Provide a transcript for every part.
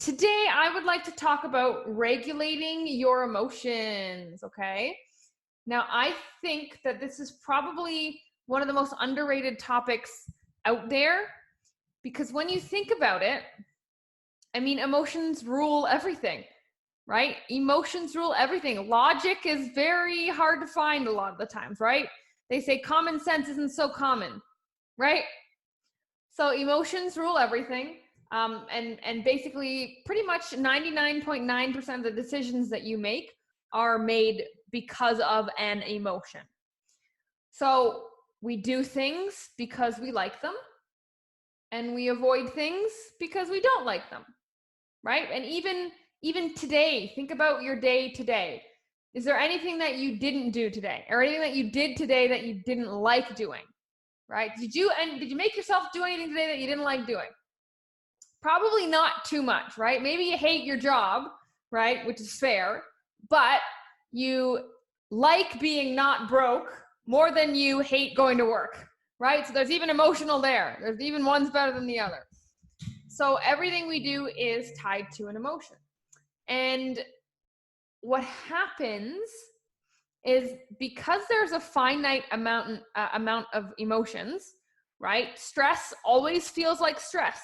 Today, I would like to talk about regulating your emotions, okay? Now, I think that this is probably one of the most underrated topics out there because when you think about it, I mean, emotions rule everything, right? Emotions rule everything. Logic is very hard to find a lot of the times, right? They say common sense isn't so common, right? So emotions rule everything. And basically pretty much 99.9% of the decisions that you make are made because of an emotion. So we do things because we like them, and we avoid things because we don't like them, right? And even today, think about your day today. Is there anything that you didn't do today, or anything that you did today that you didn't like doing? Right? Did you make yourself do anything today that you didn't like doing? Probably not too much, right? Maybe you hate your job, right? Which is fair, but you like being not broke more than you hate going to work, right? So there's even emotional there. There's even one's better than the other. So everything we do is tied to an emotion. And what happens is because there's a finite amount of emotions, right? Stress always feels like stress.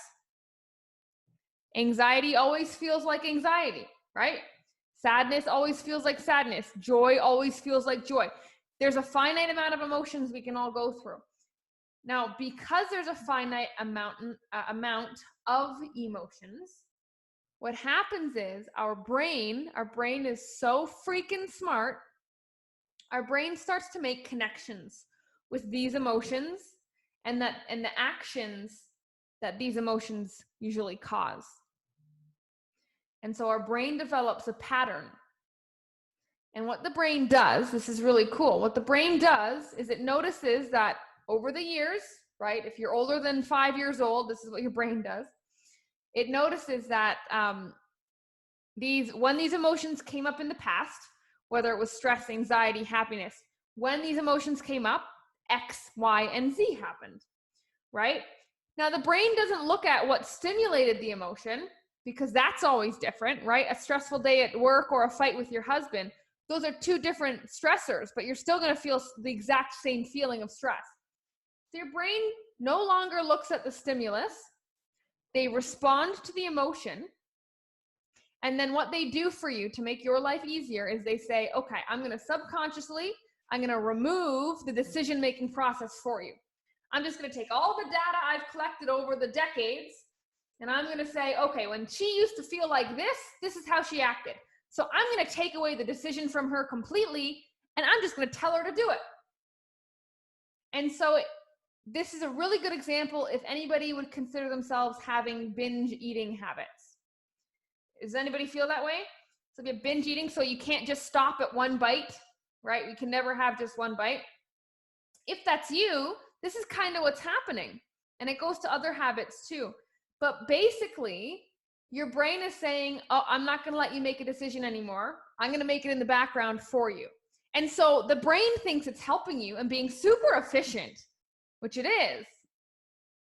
Anxiety always feels like anxiety, right? Sadness always feels like sadness. Joy always feels like joy. There's a finite amount of emotions we can all go through. Now, because there's a finite amount of emotions, what happens is our brain is so freaking smart. Our brain starts to make connections with these emotions and the actions that these emotions usually cause. And so our brain develops a pattern. And what the brain does, this is really cool. What the brain does is it notices that over the years, right? If you're older than 5 years old, this is what your brain does. It notices that when these emotions came up in the past, whether it was stress, anxiety, happiness, when these emotions came up, X, Y, and Z happened, right? Now, the brain doesn't look at what stimulated the emotion, because that's always different, right? A stressful day at work or a fight with your husband, those are two different stressors, but you're still going to feel the exact same feeling of stress. So your brain no longer looks at the stimulus. They respond to the emotion. And then what they do for you to make your life easier is they say, okay, I'm going to remove the decision-making process for you. I'm just going to take all the data I've collected over the decades, and I'm going to say, okay, when she used to feel like this is how she acted. So I'm going to take away the decision from her completely, and I'm just going to tell her to do it. And so this is a really good example if anybody would consider themselves having binge eating habits. Does anybody feel that way? So if you have binge eating, so you can't just stop at one bite, right? We can never have just one bite. If that's you, this is kind of what's happening. And it goes to other habits too. But basically, your brain is saying, oh, I'm not going to let you make a decision anymore. I'm going to make it in the background for you. And so the brain thinks it's helping you and being super efficient, which it is,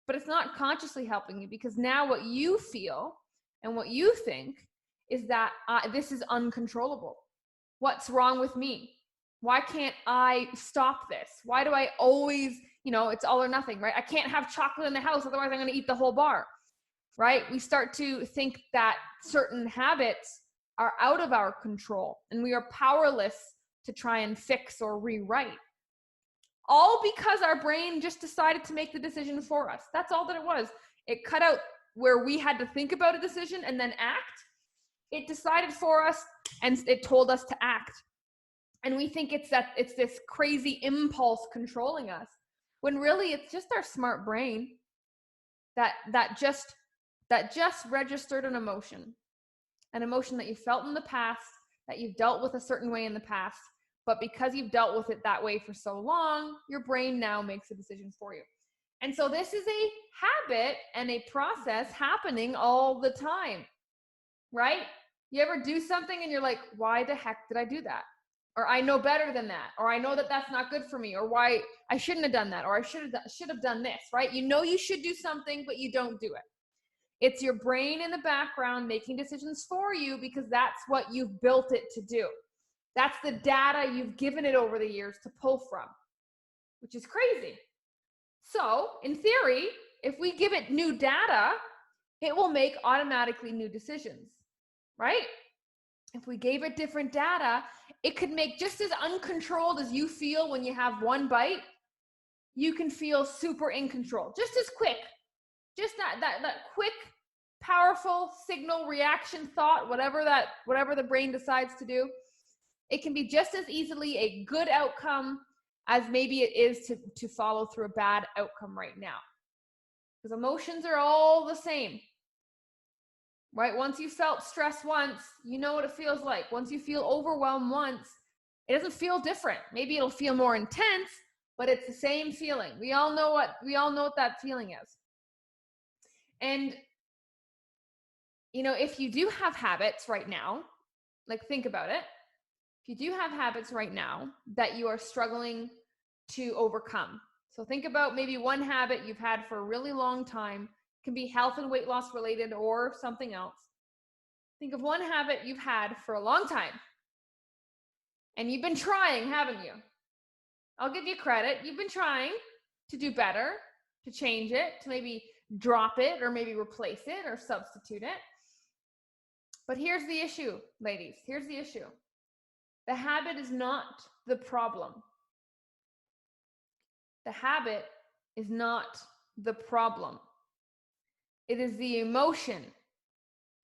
but it's not consciously helping you, because now what you feel and what you think is that this is uncontrollable. What's wrong with me? Why can't I stop this? Why do I always, it's all or nothing, right? I can't have chocolate in the house, otherwise I'm going to eat the whole bar, right? We start to think that certain habits are out of our control and we are powerless to try and fix or rewrite. All because our brain just decided to make the decision for us. That's all that it was. It cut out where we had to think about a decision and then act. It decided for us and it told us to act. And we think it's this crazy impulse controlling us, when really it's just our smart brain that just registered an emotion that you felt in the past, that you've dealt with a certain way in the past. But because you've dealt with it that way for so long, your brain now makes a decision for you. And so this is a habit and a process happening all the time, right? You ever do something and you're like, why the heck did I do that? Or I know better than that. Or I know that that's not good for me. Or why I shouldn't have done that. Or I should have done this, right? You know you should do something, but you don't do it. It's your brain in the background making decisions for you because that's what you've built it to do. That's the data you've given it over the years to pull from, which is crazy. So, in theory, if we give it new data, it will make automatically new decisions, right? If we gave it different data, it could make just as uncontrolled as you feel when you have one bite, you can feel super in control, just as quick. Just that quick, powerful signal, reaction, thought, whatever the brain decides to do, it can be just as easily a good outcome as maybe it is to follow through a bad outcome right now. Because emotions are all the same, right? Once you felt stress once, you know what it feels like. Once you feel overwhelmed once, it doesn't feel different. Maybe it'll feel more intense, but it's the same feeling. We all know what that feeling is. And, you know, if you do have habits right now, like think about it. If you do have habits right now that you are struggling to overcome. So think about maybe one habit you've had for a really long time. It can be health and weight loss related or something else. Think of one habit you've had for a long time. And you've been trying, haven't you? I'll give you credit. You've been trying to do better, to change it, to maybe drop it or maybe replace it or substitute it. But here's the issue, ladies. Here's the issue. The habit is not the problem. The habit is not the problem. It is the emotion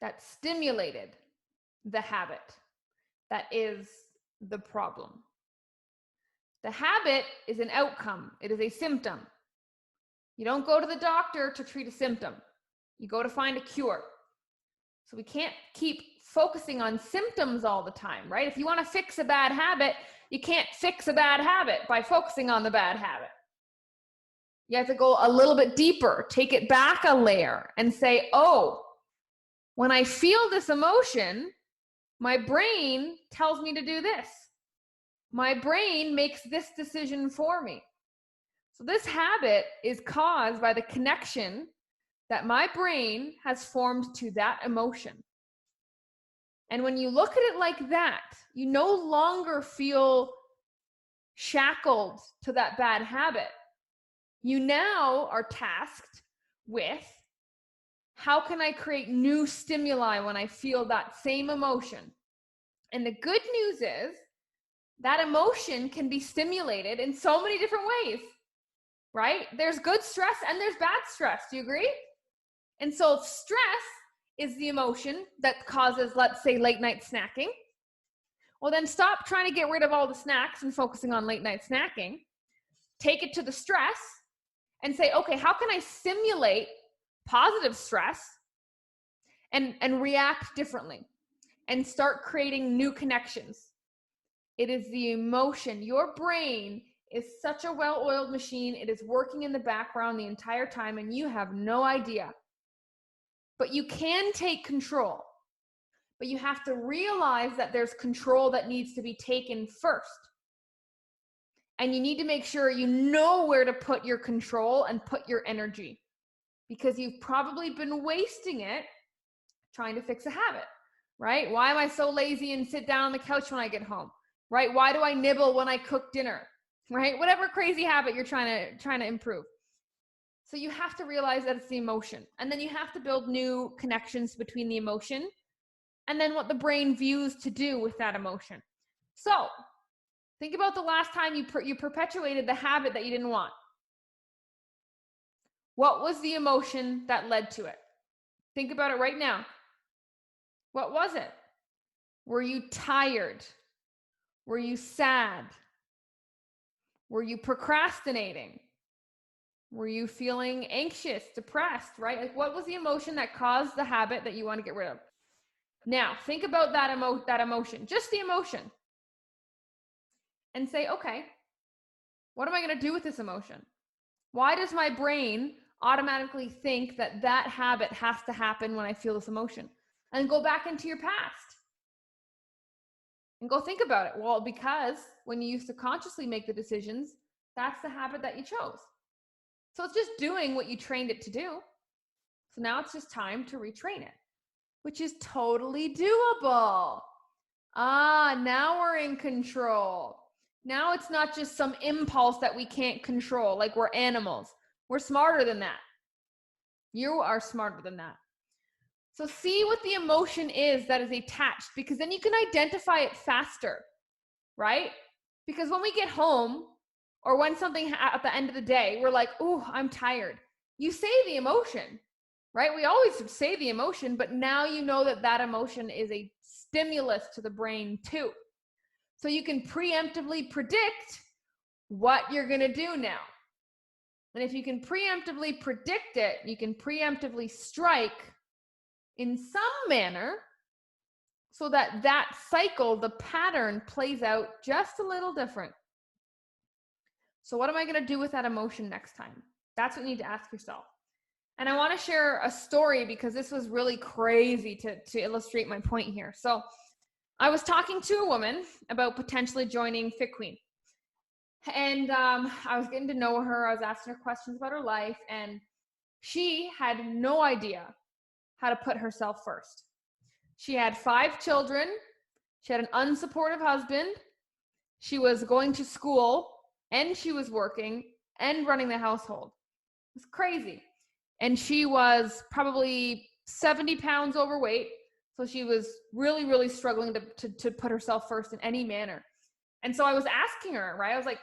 that stimulated the habit that is the problem. The habit is an outcome. It is a symptom. You don't go to the doctor to treat a symptom. You go to find a cure. So we can't keep focusing on symptoms all the time, right? If you want to fix a bad habit, you can't fix a bad habit by focusing on the bad habit. You have to go a little bit deeper, take it back a layer and say, oh, when I feel this emotion, my brain tells me to do this. My brain makes this decision for me. So this habit is caused by the connection that my brain has formed to that emotion. And when you look at it like that, you no longer feel shackled to that bad habit. You now are tasked with, how can I create new stimuli when I feel that same emotion? And the good news is that emotion can be stimulated in so many different ways, right? There's good stress and there's bad stress. Do you agree? And so stress is the emotion that causes, let's say, late night snacking. Well, then stop trying to get rid of all the snacks and focusing on late night snacking. Take it to the stress and say, okay, how can I simulate positive stress and react differently and start creating new connections? It is the emotion. Your brain is such a well-oiled machine. It is working in the background the entire time and you have no idea. But you can take control. But you have to realize that there's control that needs to be taken first. And you need to make sure you know where to put your control and put your energy. Because you've probably been wasting it trying to fix a habit, right? Why am I so lazy and sit down on the couch when I get home, right? Why do I nibble when I cook dinner, right? Whatever crazy habit you're trying to improve. So you have to realize that it's the emotion. And then you have to build new connections between the emotion and then what the brain views to do with that emotion. So think about the last time you perpetuated the habit that you didn't want. What was the emotion that led to it? Think about it right now. What was it? Were you tired? Were you sad? Were you procrastinating? Were you feeling anxious, depressed, right? Like, what was the emotion that caused the habit that you want to get rid of? Now, think about that emotion, just the emotion. And say, okay, what am I going to do with this emotion? Why does my brain automatically think that that habit has to happen when I feel this emotion? And go back into your past and go think about it. Well, because when you used to consciously make the decisions, that's the habit that you chose. So it's just doing what you trained it to do. So now it's just time to retrain it, which is totally doable. Now we're in control. Now it's not just some impulse that we can't control, like we're animals. We're smarter than that. You are smarter than that. So see what the emotion is that is attached, because then you can identify it faster, right? Because when we get home, or when something at the end of the day, we're like, oh, I'm tired. You say the emotion, right? We always say the emotion, but now you know that that emotion is a stimulus to the brain too. So you can preemptively predict what you're going to do now. And if you can preemptively predict it, you can preemptively strike in some manner so that that cycle, the pattern, plays out just a little different. So what am I going to do with that emotion next time? That's what you need to ask yourself. And I want to share a story because this was really crazy to illustrate my point here. So I was talking to a woman about potentially joining Fit Queen. And I was getting to know her. I was asking her questions about her life. And she had no idea how to put herself first. She had 5 children. She had an unsupportive husband. She was going to school and she was working and running the household. It was crazy. And she was probably 70 pounds overweight. So she was really, really struggling to put herself first in any manner. And so I was asking her, right? I was like,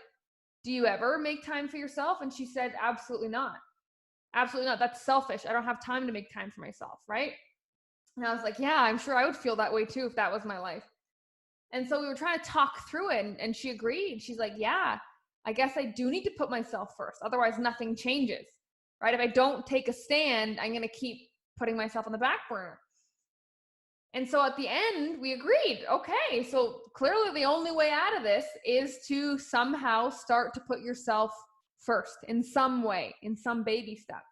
do you ever make time for yourself? And she said, absolutely not. Absolutely not. That's selfish. I don't have time to make time for myself, right? And I was like, yeah, I'm sure I would feel that way too if that was my life. And so we were trying to talk through it, and she agreed. She's like, yeah, I guess I do need to put myself first. Otherwise, nothing changes, right? If I don't take a stand, I'm going to keep putting myself on the back burner. And so at the end, we agreed, okay, so clearly the only way out of this is to somehow start to put yourself first in some way, in some baby step.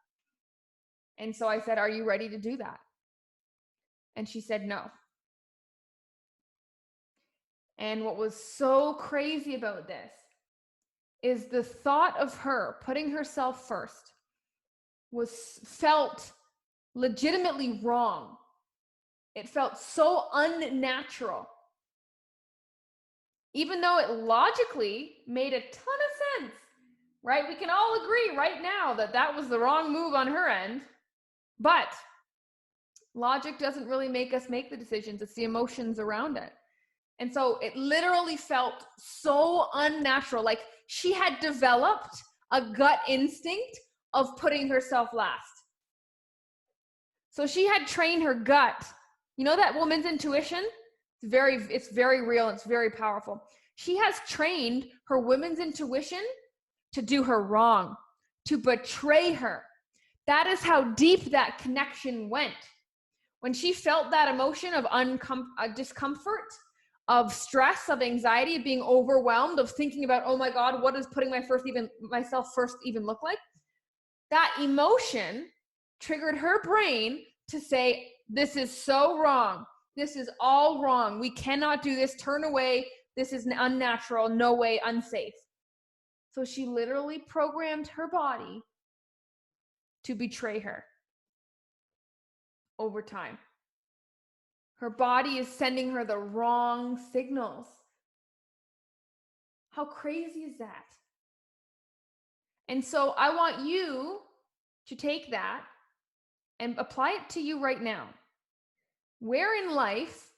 And so I said, are you ready to do that? And she said, no. And what was so crazy about this is the thought of her putting herself first felt legitimately wrong. It felt so unnatural. Even though it logically made a ton of sense, right? We can all agree right now that that was the wrong move on her end, but logic doesn't really make us make the decisions. It's the emotions around it. And so it literally felt so unnatural. Like she had developed a gut instinct of putting herself last. So she had trained her gut. You know that woman's intuition? It's very real. It's very powerful. She has trained her women's intuition to do her wrong, to betray her. That is how deep that connection went. When she felt that emotion of discomfort, of stress, of anxiety, of being overwhelmed, of thinking about, oh my God, what does putting myself first even look like? That emotion triggered her brain to say, this is so wrong. This is all wrong. We cannot do this. Turn away. This is unnatural. No way. Unsafe. So she literally programmed her body to betray her over time. Her body is sending her the wrong signals. How crazy is that? And so I want you to take that and apply it to you right now. Where in life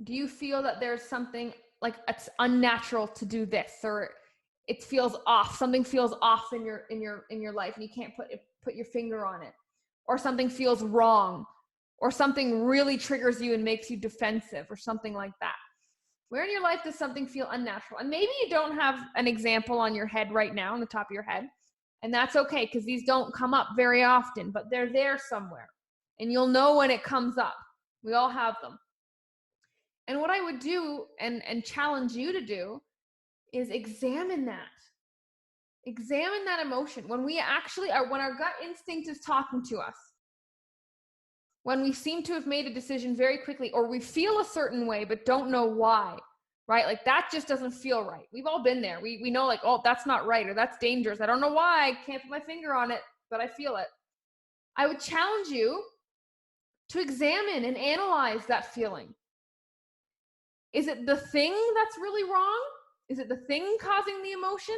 do you feel that there's something like it's unnatural to do this, or it feels off? Something feels off in your life, and you can't put your finger on it, or something feels wrong, or something really triggers you and makes you defensive, or something like that. Where in your life does something feel unnatural? And maybe you don't have an example on your head right now, on the top of your head, and that's okay, because these don't come up very often, but they're there somewhere, and you'll know when it comes up. We all have them. And what I would do and challenge you to do is examine that. Examine that emotion. When we actually are, when our gut instinct is talking to us, when we seem to have made a decision very quickly, or we feel a certain way but don't know why, right? Like that just doesn't feel right. We've all been there. We know like, oh, that's not right, or that's dangerous. I don't know why. I can't put my finger on it, but I feel it. I would challenge you to examine and analyze that feeling. Is it the thing that's really wrong? Is it the thing causing the emotion?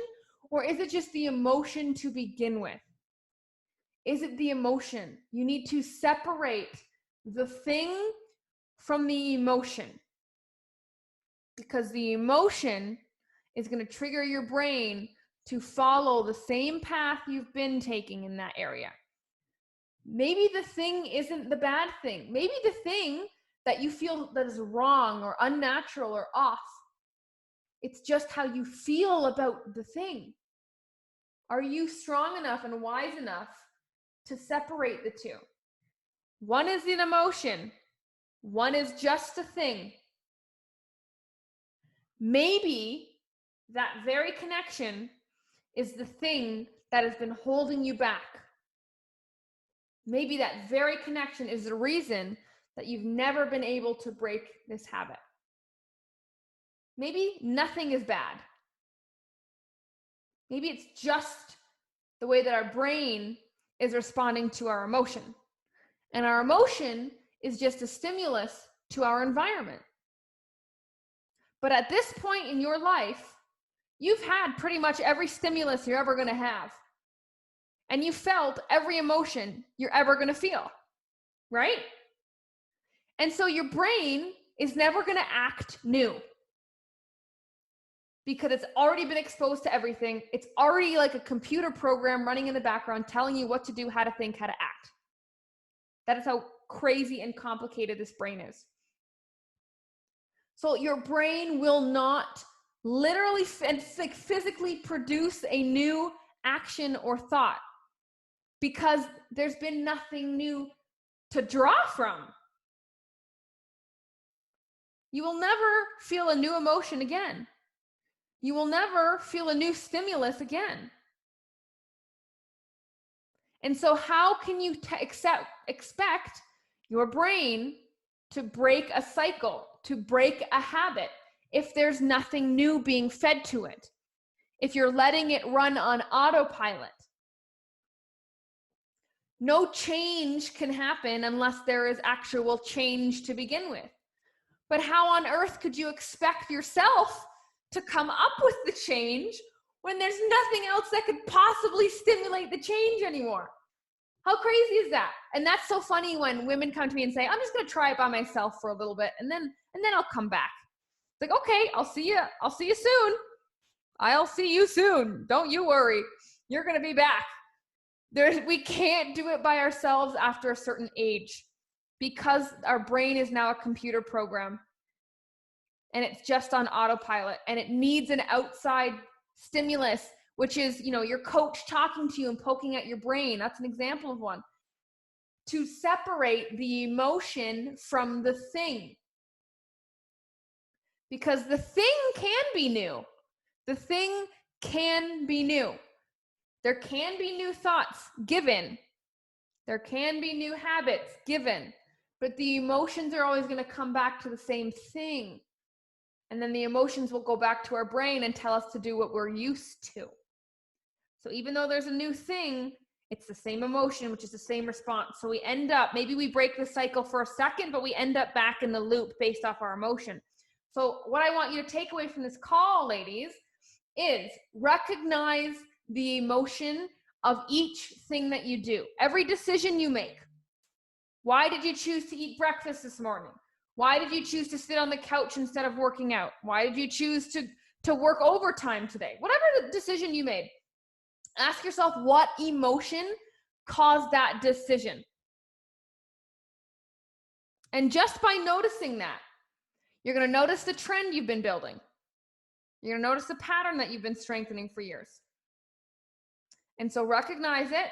Or is it just the emotion to begin with? Is it the emotion? You need to separate the thing from the emotion, because the emotion is going to trigger your brain to follow the same path you've been taking in that area. Maybe the thing isn't the bad thing. Maybe the thing that you feel that is wrong or unnatural or off, it's just how you feel about the thing. Are you strong enough and wise enough to separate the two? One is an emotion. One is just a thing. Maybe that very connection is the thing that has been holding you back. Maybe that very connection is the reason that you've never been able to break this habit. Maybe nothing is bad. Maybe it's just the way that our brain is responding to our emotion. And our emotion is just a stimulus to our environment. But at this point in your life, you've had pretty much every stimulus you're ever going to have. And you felt every emotion you're ever going to feel, right? And so your brain is never going to act new, because it's already been exposed to everything. It's already like a computer program running in the background telling you what to do, how to think, how to act. That is how crazy and complicated this brain is. So your brain will not literally and physically produce a new action or thought, because there's been nothing new to draw from. You will never feel a new emotion again. You will never feel a new stimulus again. And so how can you expect your brain to break a cycle, to break a habit, if there's nothing new being fed to it? If you're letting it run on autopilot? No change can happen unless there is actual change to begin with. But how on earth could you expect yourself to come up with the change when there's nothing else that could possibly stimulate the change anymore? How crazy is that? And that's so funny when women come to me and say, I'm just going to try it by myself for a little bit, and then I'll come back. It's like, okay, I'll see you soon. I'll see you soon. Don't you worry. You're going to be back. We can't do it by ourselves after a certain age, because our brain is now a computer program, and it's just on autopilot, and it needs an outside stimulus, which is, your coach talking to you and poking at your brain. That's an example of one. To separate the emotion from the thing. Because the thing can be new. The thing can be new. There can be new thoughts given. There can be new habits given. But the emotions are always going to come back to the same thing. And then the emotions will go back to our brain and tell us to do what we're used to. So even though there's a new thing, it's the same emotion, which is the same response. So we end up, maybe we break the cycle for a second, but we end up back in the loop based off our emotion. So what I want you to take away from this call, ladies, is recognize the emotion of each thing that you do. Every decision you make. Why did you choose to eat breakfast this morning? Why did you choose to sit on the couch instead of working out? Why did you choose to work overtime today? Whatever the decision you made, ask yourself, what emotion caused that decision? And just by noticing that, you're going to notice the trend you've been building. You're going to notice the pattern that you've been strengthening for years. And so recognize it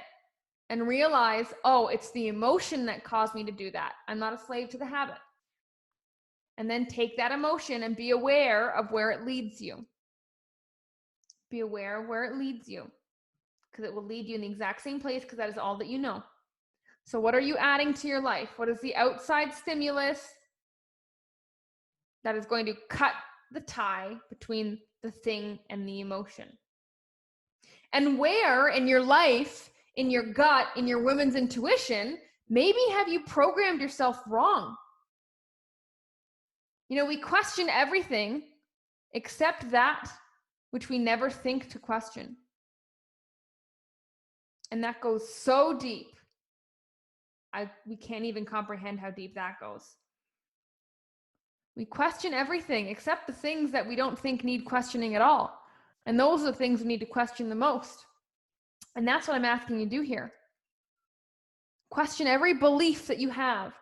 and realize, oh, it's the emotion that caused me to do that. I'm not a slave to the habit. And then take that emotion and be aware of where it leads you. Be aware of where it leads you, because it will lead you in the exact same place, because that is all that you know. So what are you adding to your life? What is the outside stimulus that is going to cut the tie between the thing and the emotion? And where in your life in your gut, in your women's intuition, maybe have you programmed yourself wrong? You know, we question everything except that which we never think to question. And that goes so deep. We can't even comprehend how deep that goes. We question everything except the things that we don't think need questioning at all. And those are the things we need to question the most. And that's what I'm asking you to do here. Question every belief that you have.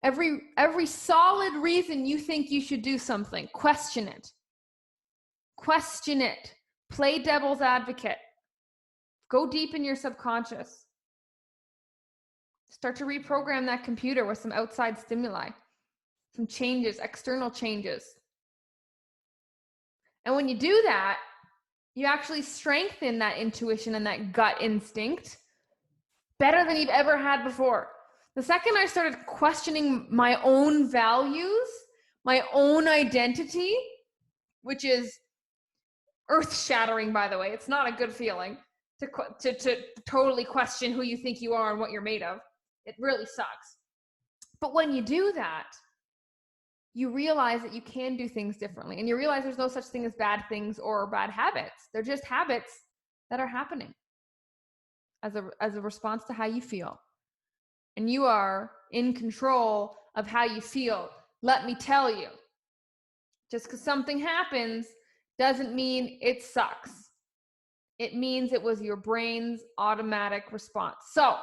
Every solid reason you think you should do something. Question it. Question it. Play devil's advocate. Go deep in your subconscious. Start to reprogram that computer with some outside stimuli, some changes, external changes. And when you do that, you actually strengthen that intuition and that gut instinct better than you've ever had before. The second I started questioning my own values, my own identity, which is earth-shattering, by the way. It's not a good feeling to totally question who you think you are and what you're made of. It really sucks. But when you do that, you realize that you can do things differently. And you realize there's no such thing as bad things or bad habits. They're just habits that are happening as a response to how you feel. And you are in control of how you feel. Let me tell you, just because something happens doesn't mean it sucks. It means it was your brain's automatic response. So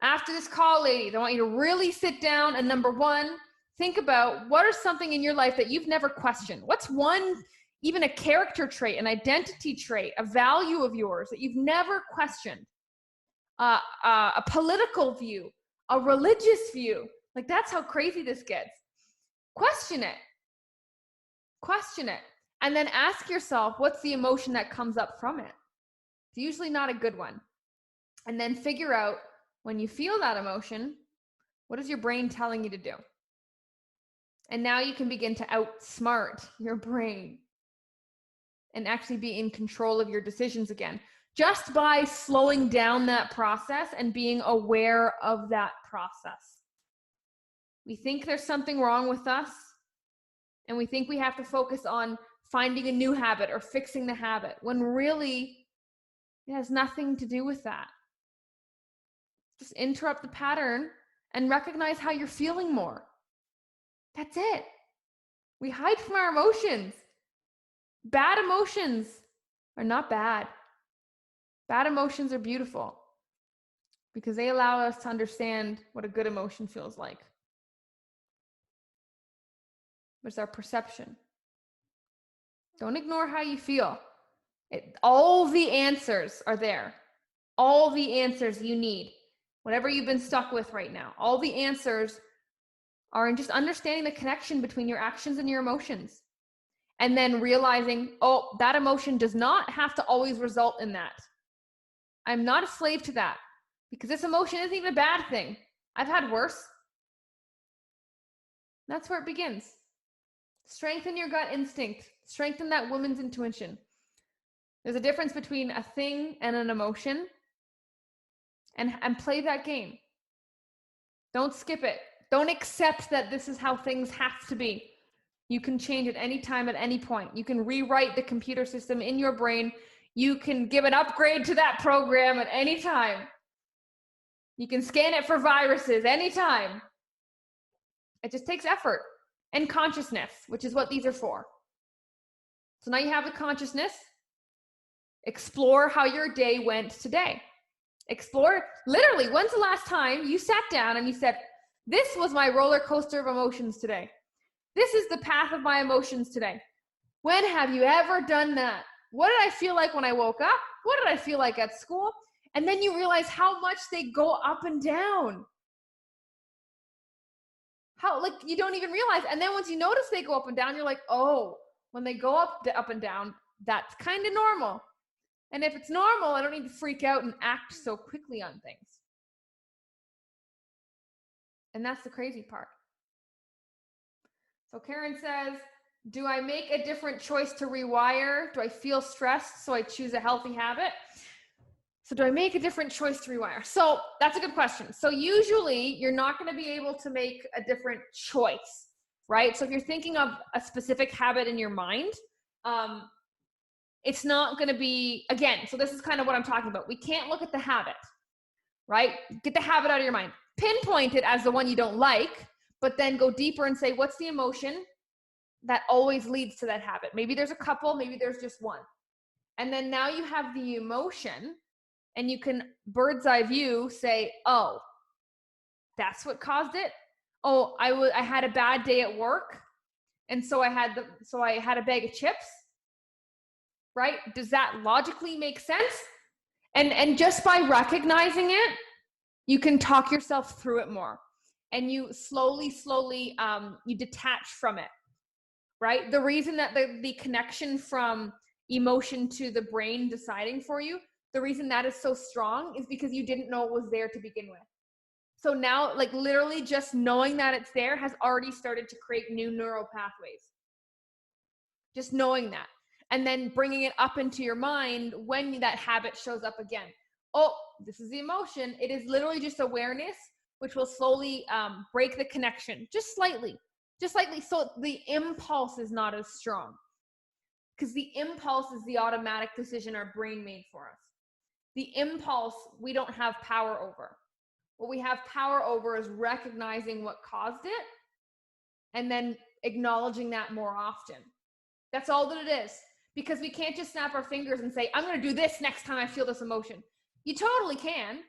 after this call, ladies, I want you to really sit down and number one, think about what are something in your life that you've never questioned. What's one, even a character trait, an identity trait, a value of yours that you've never questioned? A political view, a religious view. Like, that's how crazy this gets. Question it. Question it. And then ask yourself, what's the emotion that comes up from it? It's usually not a good one. And then figure out, when you feel that emotion, what is your brain telling you to do? And now you can begin to outsmart your brain and actually be in control of your decisions again, just by slowing down that process and being aware of that process. We think there's something wrong with us, and we think we have to focus on finding a new habit or fixing the habit, when really it has nothing to do with that. Just interrupt the pattern and recognize how you're feeling more. That's it. We hide from our emotions. Bad emotions are not bad. Bad emotions are beautiful because they allow us to understand what a good emotion feels like. It's our perception. Don't ignore how you feel. All the answers are there. All the answers you need. Whatever you've been stuck with right now, all the answers are in just understanding the connection between your actions and your emotions. And then realizing, oh, that emotion does not have to always result in that. I'm not a slave to that, because this emotion isn't even a bad thing. I've had worse. That's where it begins. Strengthen your gut instinct. Strengthen that woman's intuition. There's a difference between a thing and an emotion. And play that game. Don't skip it. Don't accept that this is how things have to be. You can change it anytime, at any point. You can rewrite the computer system in your brain. You can give an upgrade to that program at any time. You can scan it for viruses anytime. It just takes effort and consciousness, which is what these are for. So now you have the consciousness. Explore how your day went today. Explore, literally, when's the last time you sat down and you said, this was my roller coaster of emotions today. This is the path of my emotions today. When have you ever done that? What did I feel like when I woke up? What did I feel like at school? And then you realize how much they go up and down. How, like, you don't even realize. And then once you notice they go up and down, you're like, oh, when they go up and down, that's kind of normal. And if it's normal, I don't need to freak out and act so quickly on things. And that's the crazy part. So Karen says, do I make a different choice to rewire? Do I feel stressed, so I choose a healthy habit? So do I make a different choice to rewire? So that's a good question. So usually you're not going to be able to make a different choice, right? So if you're thinking of a specific habit in your mind, it's not going to be, again, so this is kind of what I'm talking about. We can't look at the habit, right? Get the habit out of your mind. Pinpoint it as the one you don't like, but then go deeper and say, what's the emotion that always leads to that habit? Maybe there's a couple, maybe there's just one. And then now you have the emotion, and you can bird's eye view say, oh, that's what caused it. Oh, I had a bad day at work, and so I had a bag of chips. Right? Does that logically make sense? And just by recognizing it, you can talk yourself through it more, and you slowly you detach from it. Right? The reason that the connection from emotion to the brain deciding for you, the reason that is so strong is because you didn't know it was there to begin with. So now, like, literally just knowing that it's there has already started to create new neural pathways. Just knowing that. And then bringing it up into your mind when that habit shows up again. Oh, this is the emotion. It is literally just awareness, which will slowly break the connection, just slightly, so the impulse is not as strong. Because the impulse is the automatic decision our brain made for us. The impulse, we don't have power over. What we have power over is recognizing what caused it and then acknowledging that more often. That's all that it is. Because we can't just snap our fingers and say, I'm going to do this next time I feel this emotion. You totally can.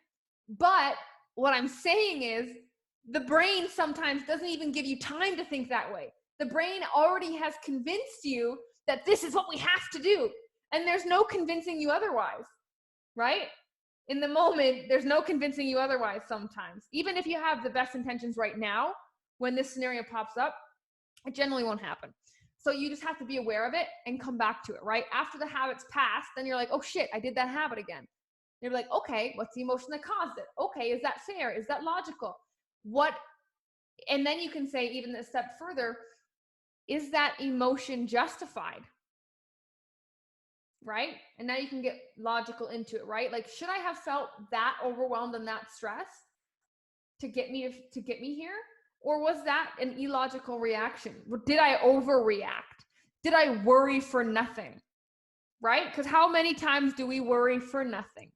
But what I'm saying is the brain sometimes doesn't even give you time to think that way. The brain already has convinced you that this is what we have to do. And there's no convincing you otherwise, right? In the moment, there's no convincing you otherwise sometimes. Even if you have the best intentions right now, when this scenario pops up, it generally won't happen. So you just have to be aware of it and come back to it, right? After the habit's passed, then you're like, oh shit, I did that habit again. You're like, okay, what's the emotion that caused it? Okay, is that fair? Is that logical? And then you can say even a step further, is that emotion justified? Right? And now you can get logical into it, right? Like, should I have felt that overwhelmed and that stressed to get me here? Or was that an illogical reaction? Did I overreact? Did I worry for nothing? Right? Because how many times do we worry for nothing?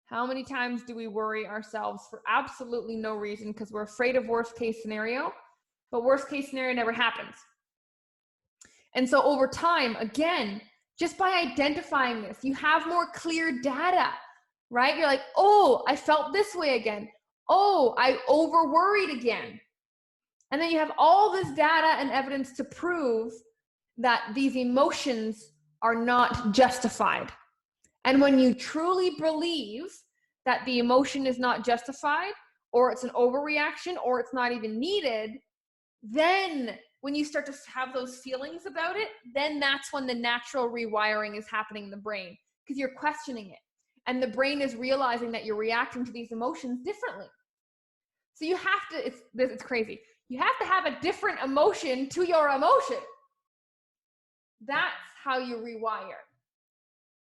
How many times do we worry ourselves for absolutely no reason because we're afraid of worst case scenario, but worst case scenario never happens. And so over time, again, just by identifying this, you have more clear data, right? You're like, oh, I felt this way again. Oh, I over worried again. And then you have all this data and evidence to prove that these emotions are not justified. And when you truly believe that the emotion is not justified, or it's an overreaction, or it's not even needed, then when you start to have those feelings about it, then that's when the natural rewiring is happening in the brain, because you're questioning it. And the brain is realizing that you're reacting to these emotions differently. So you have to, it's crazy. You have to have a different emotion to your emotion. That's how you rewire.